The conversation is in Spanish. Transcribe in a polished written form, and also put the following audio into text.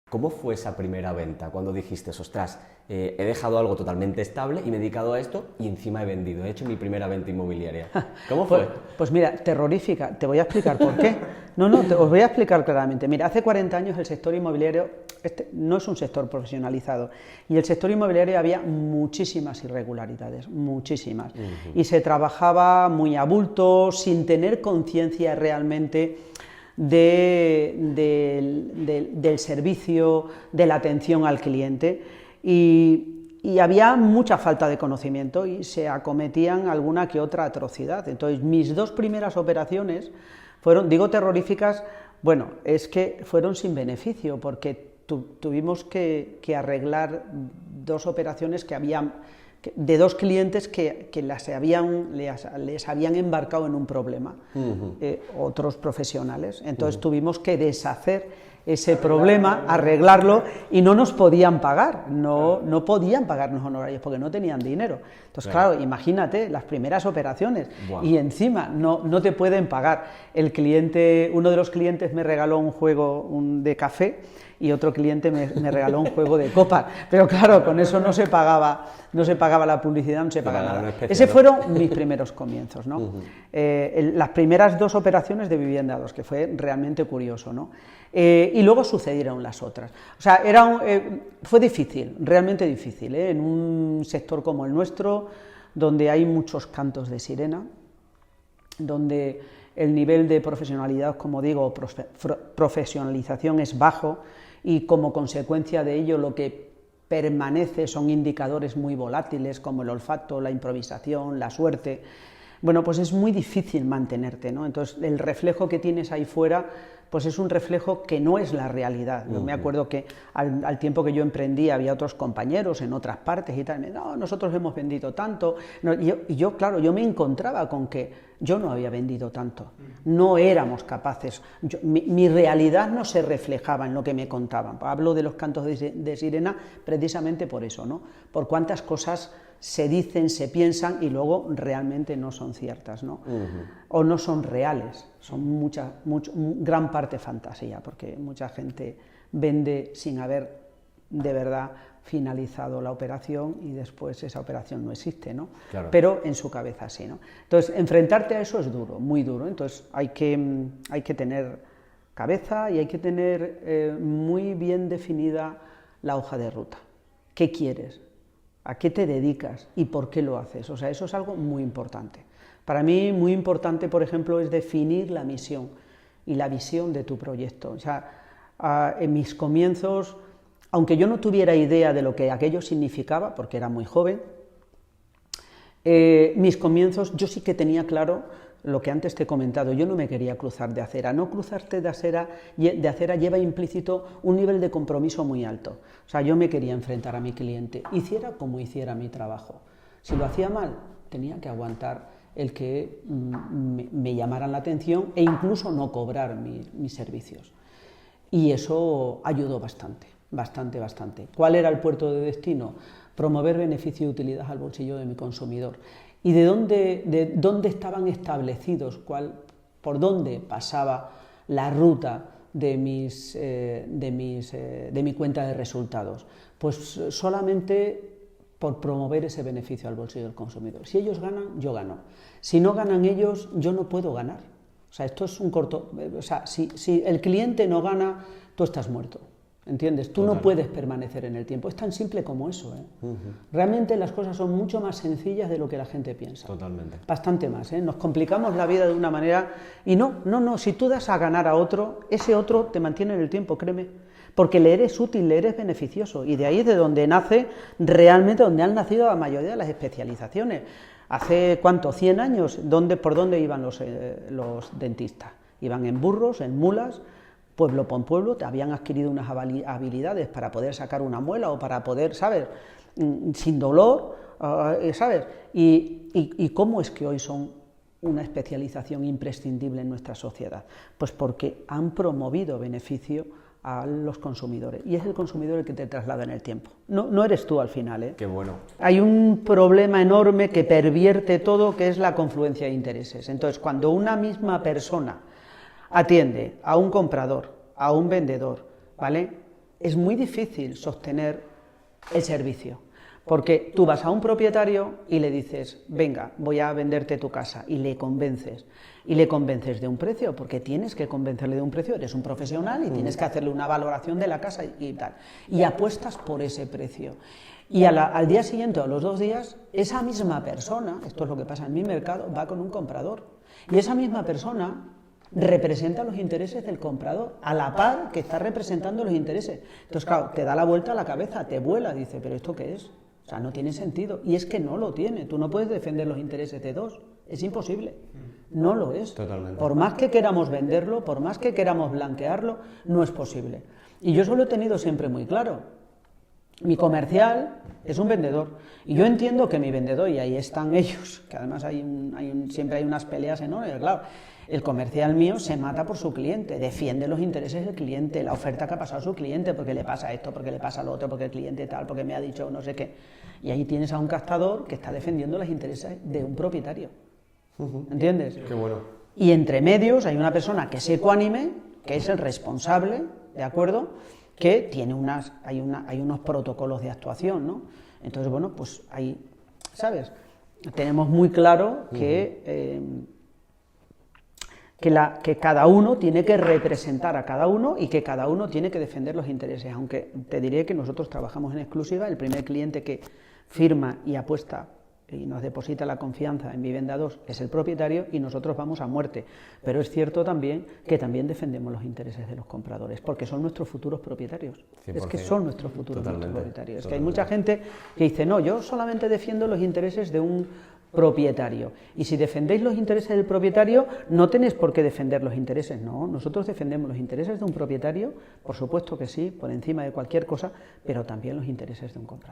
¿Cómo fue esa primera venta cuando dijiste, ostras, he dejado algo totalmente estable y me he dedicado a esto y encima he vendido, he hecho mi primera venta inmobiliaria? ¿Cómo fue? Pues mira, terrorífica, te voy a explicar por qué. Os voy a explicar claramente. Mira, hace 40 años el sector inmobiliario no es un sector profesionalizado y el sector inmobiliario había muchísimas irregularidades, muchísimas. Y se trabajaba muy a bulto, sin tener conciencia realmente del servicio, de la atención al cliente, y había mucha falta de conocimiento y se acometían alguna que otra atrocidad. Entonces, mis dos primeras operaciones fueron, digo terroríficas, bueno, es que fueron sin beneficio, porque tuvimos que arreglar dos operaciones que habían de dos clientes que les habían embarcado en un problema, otros profesionales. Entonces tuvimos que deshacer ese problema, arreglarlo, y no nos podían pagar, no podían pagarnos honorarios porque no tenían dinero. Entonces, claro, imagínate las primeras operaciones. Wow. Y encima no te pueden pagar. Uno de los clientes me regaló un juego de café y otro cliente me regaló un juego de copas, pero claro, con eso no se pagaba la publicidad, no se pagaba nada. Esos fueron mis primeros comienzos, ¿no? Las primeras dos operaciones de Vivienda 2, que fue realmente curioso, ¿no? Y luego sucedieron las otras. O sea, fue difícil, realmente difícil, ¿eh? En un sector como el nuestro, donde hay muchos cantos de sirena, donde el nivel de profesionalidad, como digo, profesionalización es bajo, y como consecuencia de ello lo que permanece son indicadores muy volátiles como el olfato, la improvisación, la suerte. Bueno, pues es muy difícil mantenerte, ¿no? Entonces el reflejo que tienes ahí fuera pues es un reflejo que no es la realidad. Yo me acuerdo que al tiempo que yo emprendí había otros compañeros en otras partes y tal, no, nosotros hemos vendido tanto, no, y yo, claro, yo me encontraba con que yo no había vendido tanto, no éramos capaces, mi realidad no se reflejaba en lo que me contaban. Hablo de los cantos de sirena precisamente por eso, ¿no? Por cuántas cosas se dicen, se piensan y luego realmente no son ciertas, ¿no? O no son reales, son gran parte fantasía, porque mucha gente vende sin haber de verdad finalizado la operación y después esa operación no existe, ¿no? Claro. Pero en su cabeza sí, ¿no? Entonces, enfrentarte a eso es duro, muy duro. Entonces, hay que tener cabeza y hay que tener muy bien definida la hoja de ruta. ¿Qué quieres? ¿A qué te dedicas? ¿Y por qué lo haces? O sea, eso es algo muy importante. Para mí, muy importante, por ejemplo, es definir la misión y la visión de tu proyecto. O sea, en mis comienzos, aunque yo no tuviera idea de lo que aquello significaba, porque era muy joven, mis comienzos yo sí que tenía claro lo que antes te he comentado. Yo no me quería cruzar de acera. No cruzarte de acera lleva implícito un nivel de compromiso muy alto. O sea, yo me quería enfrentar a mi cliente, hiciera como hiciera mi trabajo. Si lo hacía mal, tenía que aguantar el que me llamaran la atención e incluso no cobrar mis servicios. Y eso ayudó bastante. Bastante. ¿Cuál era el puerto de destino? Promover beneficio y utilidad al bolsillo de mi consumidor. ¿Y de dónde estaban establecidos? ¿Por dónde pasaba la ruta de mi cuenta de resultados? Pues solamente por promover ese beneficio al bolsillo del consumidor. Si ellos ganan, yo gano. Si no ganan ellos, yo no puedo ganar. O sea, esto es un corto... O sea, si el cliente no gana, tú estás muerto. ¿Entiendes? Tú no puedes permanecer en el tiempo. Es tan simple como eso, ¿eh? Realmente las cosas son mucho más sencillas de lo que la gente piensa. Totalmente. Bastante más, ¿eh? Nos complicamos la vida de una manera... Y no, si tú das a ganar a otro, ese otro te mantiene en el tiempo, créeme. Porque le eres útil, le eres beneficioso. Y de ahí es de donde nace, realmente donde han nacido la mayoría de las especializaciones. Hace, ¿cuánto? 100 años, ¿por dónde iban los dentistas? Iban en burros, en mulas... Pueblo por pueblo, te habían adquirido unas habilidades para poder sacar una muela o para poder, ¿sabes?, sin dolor, ¿sabes? ¿Y cómo es que hoy son una especialización imprescindible en nuestra sociedad? Pues porque han promovido beneficio a los consumidores, y es el consumidor el que te traslada en el tiempo. No eres tú al final, ¿eh? Qué bueno. Hay un problema enorme que pervierte todo, que es la confluencia de intereses. Entonces, cuando una misma persona atiende a un comprador, a un vendedor, ¿vale?, es muy difícil sostener el servicio. Porque tú vas a un propietario y le dices, venga, voy a venderte tu casa, y le convences. Y le convences de un precio, porque tienes que convencerle de un precio, eres un profesional y tienes que hacerle una valoración de la casa y tal. Y apuestas por ese precio. Y al día siguiente o a los 2 días, esa misma persona, esto es lo que pasa en mi mercado, va con un comprador. Y esa misma persona representa los intereses del comprador, a la par que está representando los intereses. Entonces, claro, te da la vuelta a la cabeza, te vuela, dice, ¿pero esto qué es? O sea, no tiene sentido. Y es que no lo tiene. Tú no puedes defender los intereses de 2. Es imposible. No lo es. Totalmente. Por más que queramos venderlo, por más que queramos blanquearlo, no es posible. Y yo eso lo he tenido siempre muy claro. Mi comercial es un vendedor. Y yo entiendo que mi vendedor, y ahí están ellos, que además siempre hay unas peleas enormes, claro. El comercial mío se mata por su cliente, defiende los intereses del cliente, la oferta que ha pasado a su cliente, porque le pasa esto, porque le pasa lo otro, porque el cliente tal, porque me ha dicho no sé qué. Y ahí tienes a un captador que está defendiendo los intereses de un propietario. ¿Entiendes? Qué bueno. Y entre medios hay una persona que es ecuánime, que es el responsable, ¿de acuerdo? Que tiene hay unos protocolos de actuación, ¿no? Entonces, bueno, pues ahí, ¿sabes? Tenemos muy claro que cada uno tiene que representar a cada uno y que cada uno tiene que defender los intereses, aunque te diré que nosotros trabajamos en exclusiva, el primer cliente que firma y apuesta y nos deposita la confianza en Vivenda 2 es el propietario y nosotros vamos a muerte, pero es cierto también que también defendemos los intereses de los compradores, porque son nuestros futuros propietarios, 100%. Es que son nuestros futuros propietarios, es que hay Totalmente. mucha gente que dice, no, yo solamente defiendo los intereses de un propietario, y si defendéis los intereses del propietario, no tenéis por qué defender los intereses, no, nosotros defendemos los intereses de un propietario, por supuesto que sí, por encima de cualquier cosa, pero también los intereses de un comprador.